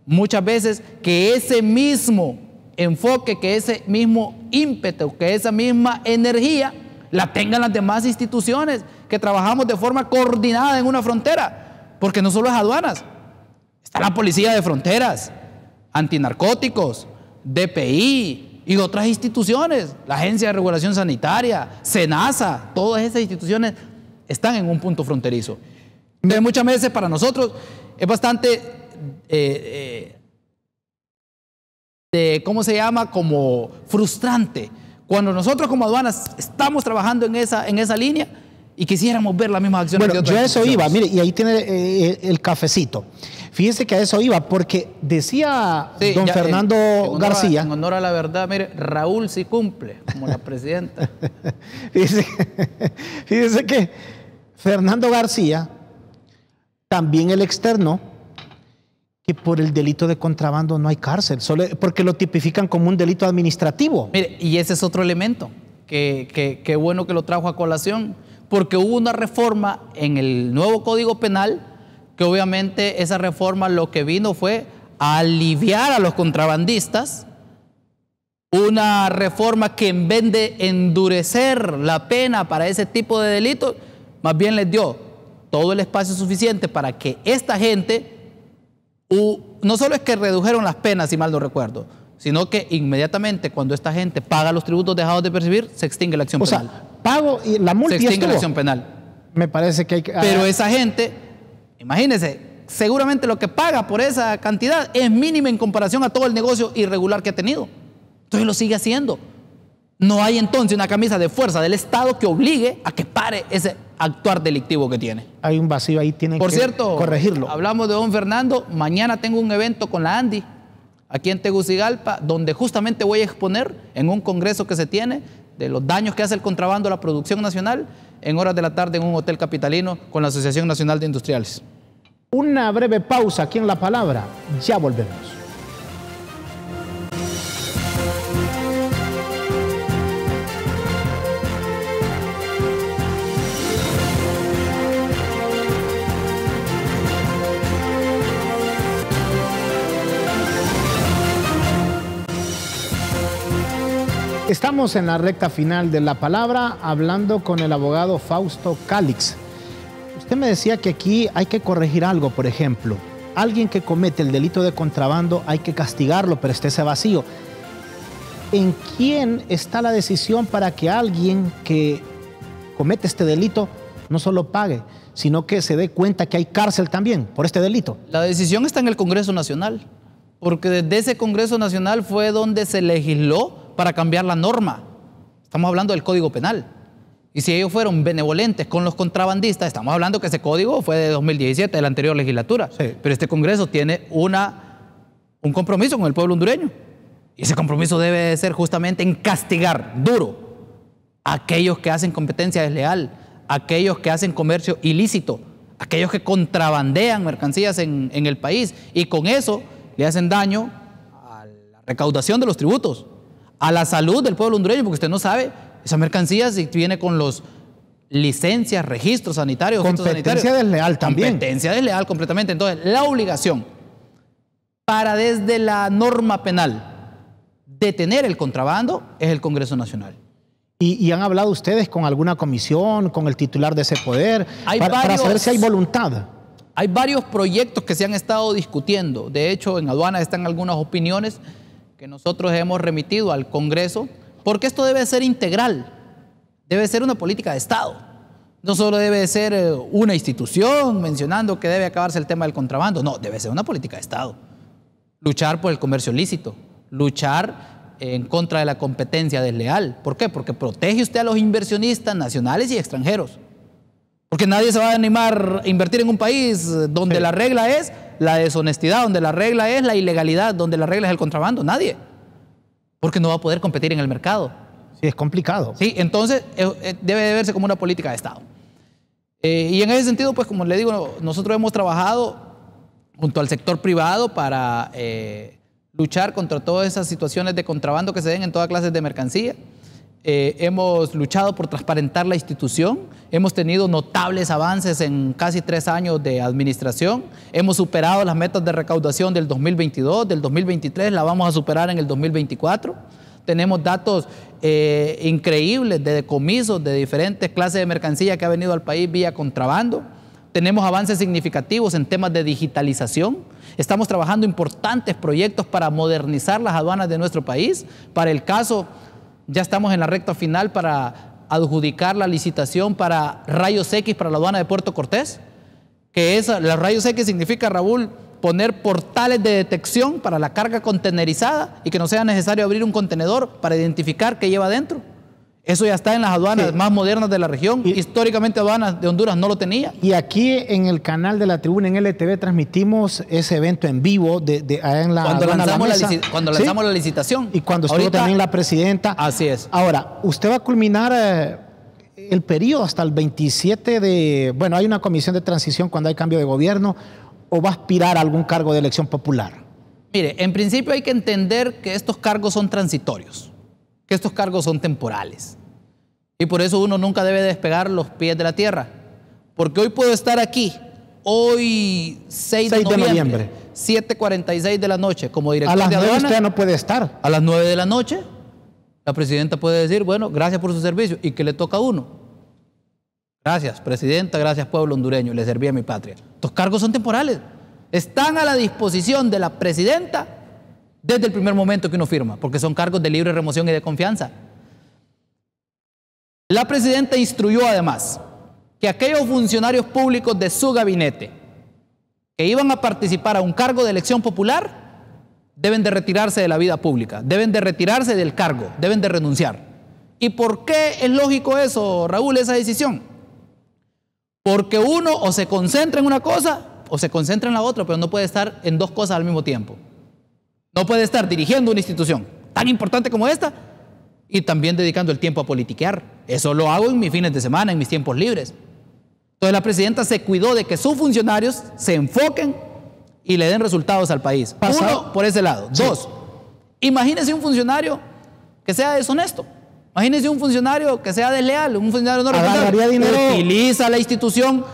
muchas veces que ese mismo enfoque, que ese mismo ímpetu, que esa misma energía la tengan las demás instituciones que trabajamos de forma coordinada en una frontera, porque no solo es aduanas, está la policía de fronteras, antinarcóticos, DPI y otras instituciones, la Agencia de Regulación Sanitaria, SENASA, todas esas instituciones están en un punto fronterizo. Entonces, muchas veces para nosotros es bastante, ¿cómo se llama? Como frustrante. Cuando nosotros como aduanas estamos trabajando en esa línea y quisiéramos ver las mismas acciones. Bueno, yo a eso iba, mire, y ahí tiene el cafecito. Fíjese que a eso iba, porque decía don Fernando García. En honor a la verdad, mire, Raúl sí cumple, como la presidenta. Fíjese que Fernando García también el externo que por el delito de contrabando no hay cárcel, solo porque lo tipifican como un delito administrativo. Mire, y ese es otro elemento, que bueno que lo trajo a colación, porque hubo una reforma en el nuevo Código Penal, que obviamente esa reforma lo que vino fue a aliviar a los contrabandistas, una reforma que en vez de endurecer la pena para ese tipo de delitos, más bien les dio todo el espacio suficiente para que esta gente, no solo es que redujeron las penas, si mal no recuerdo, sino que inmediatamente cuando esta gente paga los tributos dejados de percibir, se extingue la acción penal. O sea, pago y la multa se extingue la acción penal. Me parece que hay que... Pero esa gente, imagínense, seguramente lo que paga por esa cantidad es mínima en comparación a todo el negocio irregular que ha tenido. Entonces lo sigue haciendo. No hay entonces una camisa de fuerza del Estado que obligue a que pare ese actuar delictivo que tiene. Hay un vacío ahí, tienen que corregirlo. Por cierto, hablamos de don Fernando, mañana tengo un evento con la ANDI, aquí en Tegucigalpa, donde justamente voy a exponer en un congreso que se tiene de los daños que hace el contrabando a la producción nacional, en horas de la tarde en un hotel capitalino con la Asociación Nacional de Industriales. Una breve pausa aquí en La Palabra, ya volvemos. Estamos en la recta final de La Palabra, hablando con el abogado Fausto Calix. Usted me decía que aquí hay que corregir algo, por ejemplo. Alguien que comete el delito de contrabando hay que castigarlo, pero está ese vacío. ¿En quién está la decisión para que alguien que comete este delito no solo pague, sino que se dé cuenta que hay cárcel también por este delito? La decisión está en el Congreso Nacional, porque desde ese Congreso Nacional fue donde se legisló para cambiar la norma. Estamos hablando del Código Penal. Y si ellos fueron benevolentes con los contrabandistas, estamos hablando que ese código fue de 2017, de la anterior legislatura. Sí. Pero este Congreso tiene un compromiso con el pueblo hondureño. Y ese compromiso debe ser justamente en castigar duro a aquellos que hacen competencia desleal, a aquellos que hacen comercio ilícito, a aquellos que contrabandean mercancías en el país y con eso le hacen daño a la recaudación de los tributos, a la salud del pueblo hondureño, porque usted no sabe, esa mercancía si viene con los licencias, registros sanitarios, competencia desleal también. Competencia desleal completamente. Entonces, la obligación para desde la norma penal detener el contrabando es el Congreso Nacional. ¿Y han hablado ustedes con alguna comisión, con el titular de ese poder, para saber si hay voluntad? Hay varios proyectos que se han estado discutiendo. De hecho, en aduanas están algunas opiniones que nosotros hemos remitido al Congreso, porque esto debe ser integral, debe ser una política de Estado. No solo debe ser una institución mencionando que debe acabarse el tema del contrabando, no, debe ser una política de Estado. Luchar por el comercio ilícito, luchar en contra de la competencia desleal. ¿Por qué? Porque protege usted a los inversionistas nacionales y extranjeros. Porque nadie se va a animar a invertir en un país donde la regla es la deshonestidad, donde la regla es la ilegalidad, donde la regla es el contrabando? Nadie. Porque no va a poder competir en el mercado. Sí, es complicado. Sí, entonces debe de verse como una política de Estado. Y en ese sentido, pues como le digo, nosotros hemos trabajado junto al sector privado para luchar contra todas esas situaciones de contrabando que se den en todas clases de mercancía. Hemos luchado por transparentar la institución, hemos tenido notables avances en casi 3 años de administración, hemos superado las metas de recaudación del 2022, del 2023 la vamos a superar en el 2024. Tenemos datos increíbles de decomisos de diferentes clases de mercancía que ha venido al país vía contrabando. Tenemos avances significativos en temas de digitalización. Estamos trabajando importantes proyectos para modernizar las aduanas de nuestro país. Para el caso, ya estamos en la recta final para adjudicar la licitación para rayos X para la aduana de Puerto Cortés. Los rayos X significa, Raúl, poner portales de detección para la carga contenerizada y que no sea necesario abrir un contenedor para identificar qué lleva adentro. Eso ya está en las aduanas más modernas de la región. Históricamente aduanas de Honduras no lo tenía. Y aquí en el canal de La Tribuna, en LTV, transmitimos ese evento en vivo allá en la cuando lanzamos la licitación. Y cuando estuvo también la presidenta. Así es. Ahora, usted va a culminar el periodo hasta el 27 de... Bueno, hay una comisión de transición cuando hay cambio de gobierno, o va a aspirar a algún cargo de elección popular. Mire, en principio hay que entender que estos cargos son transitorios, que estos cargos son temporales. Y por eso uno nunca debe despegar los pies de la tierra. Porque hoy puedo estar aquí, hoy 6 de noviembre, 7:46 de la noche, como director de aduanas. A las 9 usted no puede estar. A las 9 de la noche, la presidenta puede decir, bueno, gracias por su servicio. ¿Y qué le toca a uno? Gracias, presidenta, gracias, pueblo hondureño, le serví a mi patria. Estos cargos son temporales. Están a la disposición de la presidenta desde el primer momento que uno firma, porque son cargos de libre remoción y de confianza. La presidenta instruyó además que aquellos funcionarios públicos de su gabinete que iban a participar a un cargo de elección popular deben de retirarse de la vida pública, deben de retirarse del cargo, deben de renunciar. ¿Y por qué es lógico eso, Raúl, esa decisión? Porque uno o se concentra en una cosa o se concentra en la otra, pero no puede estar en 2 cosas al mismo tiempo. No puede estar dirigiendo una institución tan importante como esta y también dedicando el tiempo a politiquear. Eso lo hago en mis fines de semana, en mis tiempos libres. Entonces la presidenta se cuidó de que sus funcionarios se enfoquen y le den resultados al país. Uno, por ese lado. Sí. 2, imagínese un funcionario que sea deshonesto. Imagínese un funcionario que sea desleal, un funcionario no responsable, utiliza la institución,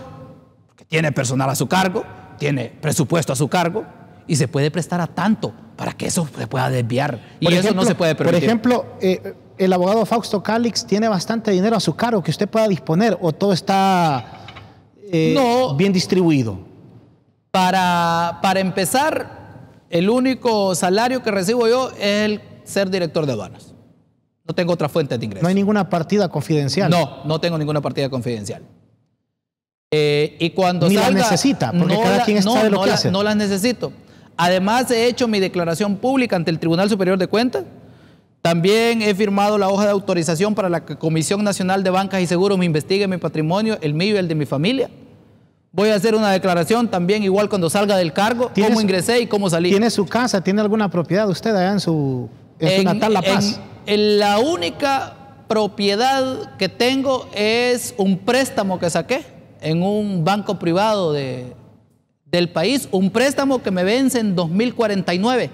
que tiene personal a su cargo, tiene presupuesto a su cargo, y se puede prestar a tanto para que eso se pueda desviar. Y eso no se puede permitir. Por ejemplo, el abogado Fausto Calix tiene bastante dinero a su cargo que usted pueda disponer, o todo está bien distribuido. Para empezar, el único salario que recibo yo es el ser director de aduanas. No tengo otra fuente de ingresos. ¿No hay ninguna partida confidencial? No tengo ninguna partida confidencial. Y cuando ni las necesita, porque cada quien sabe lo que hace. No las necesito. Además, he hecho mi declaración pública ante el Tribunal Superior de Cuentas. También he firmado la hoja de autorización para la Comisión Nacional de Bancas y Seguros me investigue mi patrimonio, el mío y el de mi familia. Voy a hacer una declaración también igual cuando salga del cargo, cómo ingresé y cómo salí. ¿Tiene su casa, tiene alguna propiedad usted allá en su natal La Paz? La única propiedad que tengo es un préstamo que saqué en un banco privado del país, un préstamo que me vence en 2049.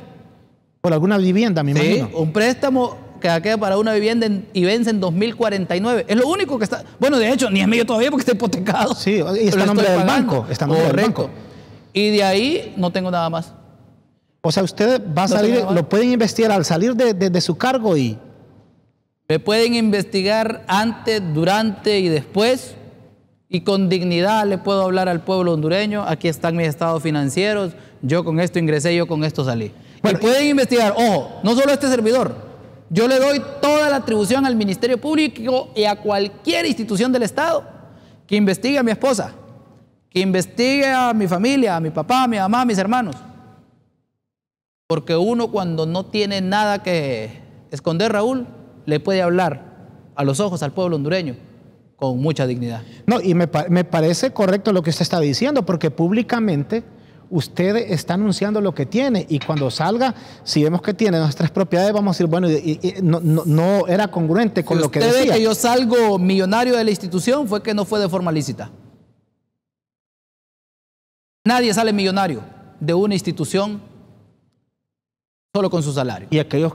¿Por alguna vivienda, me imagino? Sí, un préstamo que saqué para una vivienda y vence en 2049. Es lo único que está... Bueno, de hecho, ni es mío todavía porque está hipotecado. Sí, y está en nombre del banco. Está en nombre del banco. Y de ahí no tengo nada más. O sea, usted va a salir, lo pueden investigar al salir de su cargo y... Me pueden investigar antes, durante y después, y con dignidad le puedo hablar al pueblo hondureño. Aquí están mis estados financieros, yo con esto ingresé, yo con esto salí. Bueno, y pueden investigar, ojo, no solo a este servidor, yo le doy toda la atribución al Ministerio Público y a cualquier institución del Estado que investigue a mi esposa, que investigue a mi familia, a mi papá, a mi mamá, a mis hermanos. Porque uno cuando no tiene nada que esconder, Raúl, le puede hablar a los ojos al pueblo hondureño con mucha dignidad. No, y me parece correcto lo que usted está diciendo, porque públicamente usted está anunciando lo que tiene y cuando salga, si vemos que tiene nuestras propiedades, vamos a decir, bueno, no era congruente con lo que decía. Usted ve que yo salgo millonario de la institución, fue que no fue de forma lícita. Nadie sale millonario de una institución solo con su salario. ¿Y aquellos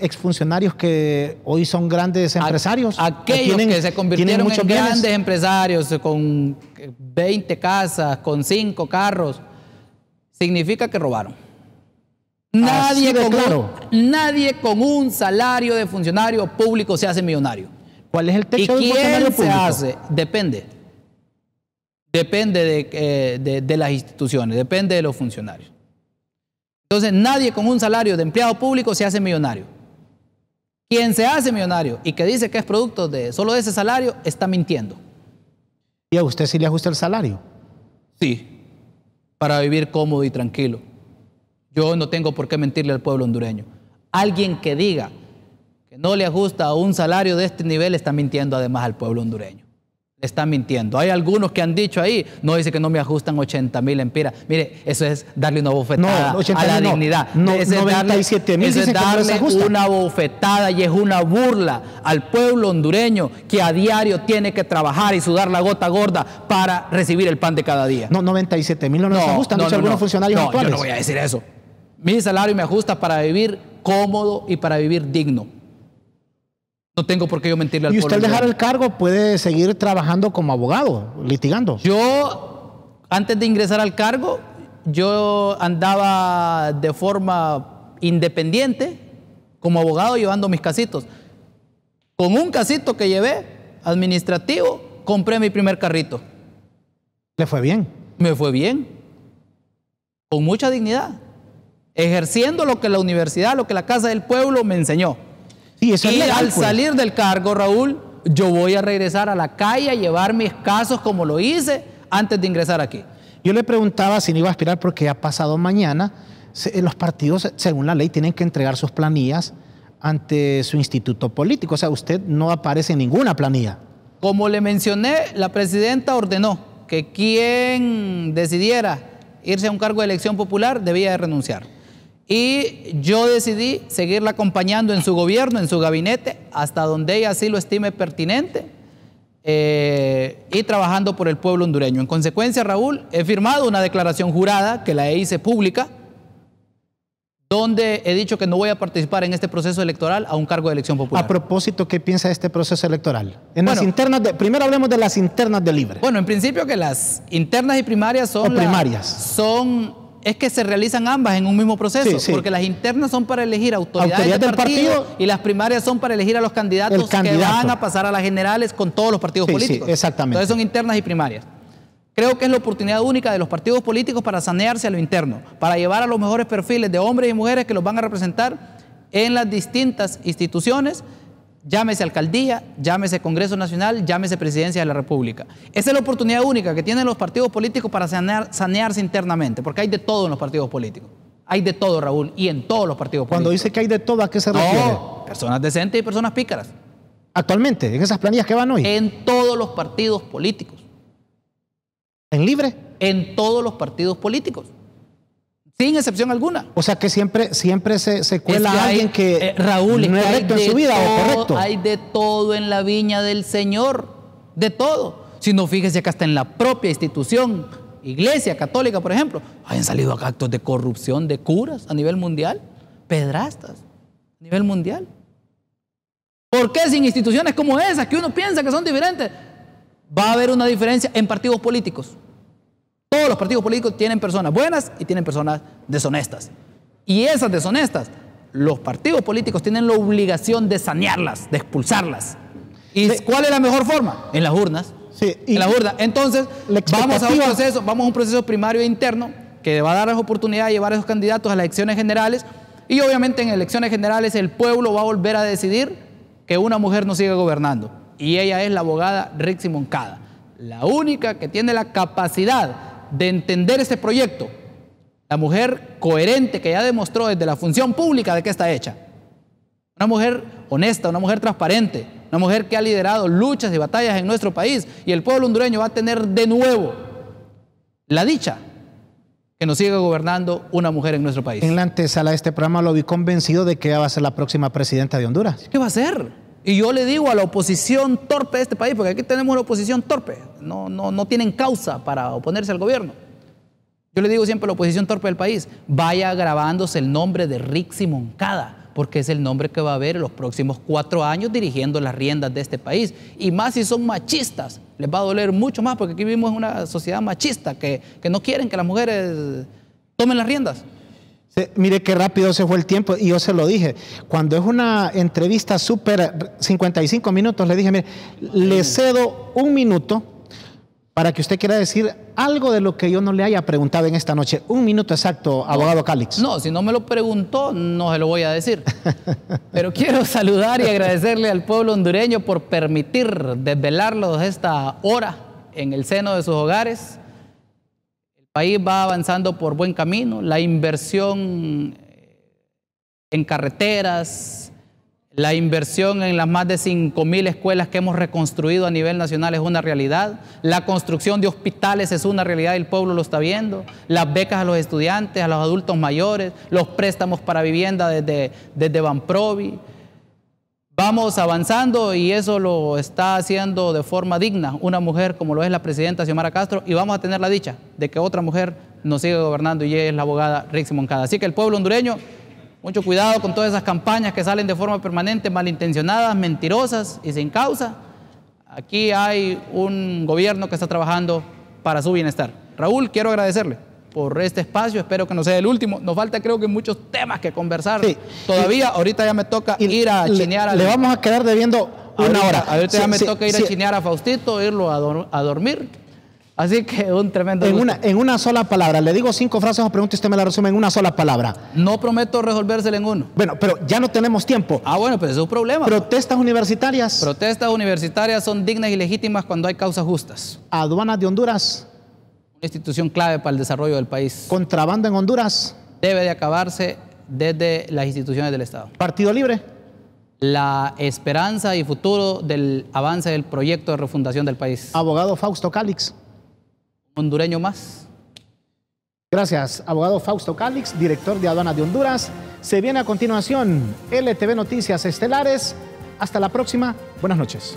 exfuncionarios que hoy son grandes empresarios? Aquellos que se convirtieron en grandes empresarios con 20 casas, con 5 carros, significa que robaron. Nadie con un salario de funcionario público se hace millonario. ¿Cuál es el techo del funcionario público? ¿Y quién se hace? Depende. Depende de las instituciones, depende de los funcionarios. Entonces, nadie con un salario de empleado público se hace millonario. Quien se hace millonario y que dice que es producto de solo de ese salario, está mintiendo. ¿Y a usted sí le ajusta el salario? Sí, para vivir cómodo y tranquilo. Yo no tengo por qué mentirle al pueblo hondureño. Alguien que diga que no le ajusta a un salario de este nivel está mintiendo además al pueblo hondureño. Están mintiendo. Hay algunos que han dicho ahí, no, dice que no me ajustan 80,000 empiras. Mire, eso es darle una bofetada a la dignidad. No, 97,000 eso es darle una bofetada y es una burla al pueblo hondureño que a diario tiene que trabajar y sudar la gota gorda para recibir el pan de cada día. No, 97,000 no nos ajustan, algunos funcionarios actuales. Yo no voy a decir eso. Mi salario me ajusta para vivir cómodo y para vivir digno. No tengo por qué yo mentirle al pueblo. ¿Y usted al dejar el cargo puede seguir trabajando como abogado, litigando? Yo, antes de ingresar al cargo, yo andaba de forma independiente como abogado llevando mis casitos. Con un casito que llevé, administrativo, compré mi primer carrito. ¿Le fue bien? Me fue bien. Con mucha dignidad. Ejerciendo lo que la universidad, lo que la Casa del Pueblo me enseñó. Sí, eso es legal, al salir del cargo, Raúl, yo voy a regresar a la calle a llevar mis casos como lo hice antes de ingresar aquí. Yo le preguntaba si no iba a aspirar porque ha pasado mañana. Los partidos, según la ley, tienen que entregar sus planillas ante su instituto político. O sea, usted no aparece en ninguna planilla. Como le mencioné, la presidenta ordenó que quien decidiera irse a un cargo de elección popular debía de renunciar. Y yo decidí seguirla acompañando en su gobierno, en su gabinete, hasta donde ella así lo estime pertinente y trabajando por el pueblo hondureño. En consecuencia, Raúl, he firmado una declaración jurada que la hice pública, donde he dicho que no voy a participar en este proceso electoral a un cargo de elección popular. A propósito, ¿qué piensa de este proceso electoral? Primero hablemos de las internas de Libre. Bueno, en principio que las internas y primarias son... Es que se realizan ambas en un mismo proceso, porque las internas son para elegir autoridades del partido y las primarias son para elegir a los candidatos que van a pasar a las generales con todos los partidos políticos. Sí, exactamente. Entonces son internas y primarias. Creo que es la oportunidad única de los partidos políticos para sanearse a lo interno, para llevar a los mejores perfiles de hombres y mujeres que los van a representar en las distintas instituciones, llámese alcaldía, llámese Congreso Nacional, llámese Presidencia de la República. Esa es la oportunidad única que tienen los partidos políticos para sanearse internamente, porque hay de todo en los partidos políticos. Hay de todo, Raúl, y en todos los partidos políticos. Cuando dice que hay de todo, ¿a qué se refiere? No, personas decentes y personas pícaras. Actualmente, en esas planillas que van hoy. En todos los partidos políticos. ¿En Libre? En todos los partidos políticos. Sin excepción alguna. O sea que siempre se cuela a alguien que Raúl, no es recto en su vida, ¿o correcto? Hay de todo en la viña del Señor, de todo. Si no, fíjese que hasta en la propia institución, Iglesia Católica, por ejemplo, hayan salido actos de corrupción de curas a nivel mundial, pedrastas a nivel mundial. ¿Por qué sin instituciones como esas, que uno piensa que son diferentes, va a haber una diferencia en partidos políticos? Todos los partidos políticos tienen personas buenas y tienen personas deshonestas. Y esas deshonestas, los partidos políticos tienen la obligación de sanearlas, de expulsarlas. ¿Y cuál es la mejor forma? En las urnas. Sí, en las urnas. Entonces, vamos a un proceso primario e interno que va a dar las oportunidades de llevar a esos candidatos a las elecciones generales. Y obviamente en elecciones generales el pueblo va a volver a decidir que una mujer no siga gobernando. Y ella es la abogada Rixi Moncada, la única que tiene la capacidad de entender este proyecto, la mujer coherente que ya demostró desde la función pública de qué está hecha. Una mujer honesta, una mujer transparente, una mujer que ha liderado luchas y batallas en nuestro país, y el pueblo hondureño va a tener de nuevo la dicha que nos siga gobernando una mujer en nuestro país. En la antesala de este programa lo vi convencido de que ella va a ser la próxima presidenta de Honduras. ¿Qué va a hacer? Y yo le digo a la oposición torpe de este país, porque aquí tenemos una oposición torpe, no tienen causa para oponerse al gobierno. Yo le digo siempre a la oposición torpe del país, vaya grabándose el nombre de Rixi Moncada, porque es el nombre que va a haber en los próximos 4 años dirigiendo las riendas de este país. Y más si son machistas, les va a doler mucho más, porque aquí vivimos en una sociedad machista que no quieren que las mujeres tomen las riendas. Mire qué rápido se fue el tiempo y yo se lo dije. Cuando es una entrevista súper 55 minutos, le dije, mire, le cedo 1 minuto para que usted quiera decir algo de lo que yo no le haya preguntado en esta noche. 1 minuto exacto, abogado Calix. No, si no me lo preguntó, no se lo voy a decir. Pero quiero saludar y agradecerle al pueblo hondureño por permitir desvelarlos esta hora en el seno de sus hogares. El país va avanzando por buen camino. La inversión en carreteras, la inversión en las más de 5,000 escuelas que hemos reconstruido a nivel nacional es una realidad. La construcción de hospitales es una realidad y el pueblo lo está viendo. Las becas a los estudiantes, a los adultos mayores, los préstamos para vivienda desde Banprovi. Vamos avanzando y eso lo está haciendo de forma digna una mujer como lo es la presidenta Xiomara Castro, y vamos a tener la dicha de que otra mujer nos siga gobernando y ella es la abogada Rixi Moncada. Así que el pueblo hondureño, mucho cuidado con todas esas campañas que salen de forma permanente, malintencionadas, mentirosas y sin causa. Aquí hay un gobierno que está trabajando para su bienestar. Raúl, quiero agradecerle por este espacio, espero que no sea el último. Nos falta, creo que, muchos temas que conversar. Sí. Todavía, ahorita ya me toca ir a chinear. Le vamos a quedar debiendo una hora. Ahorita ya me toca ir a chinear a Faustito, irlo a dormir. Así que un tremendo gusto. En una sola palabra, le digo 5 frases o preguntas y usted me la resume en una sola palabra. No prometo resolvérsela en uno. Bueno, pero ya no tenemos tiempo. Bueno, pues eso es un problema. Protestas universitarias. Protestas universitarias son dignas y legítimas cuando hay causas justas. Aduanas de Honduras. Una institución clave para el desarrollo del país. Contrabando en Honduras. Debe de acabarse desde las instituciones del Estado. Partido Libre. La esperanza y futuro del avance del proyecto de refundación del país. Abogado Fausto Calix. Hondureño más. Gracias, abogado Fausto Calix, director de Aduanas de Honduras. Se viene a continuación LTV Noticias Estelares. Hasta la próxima. Buenas noches.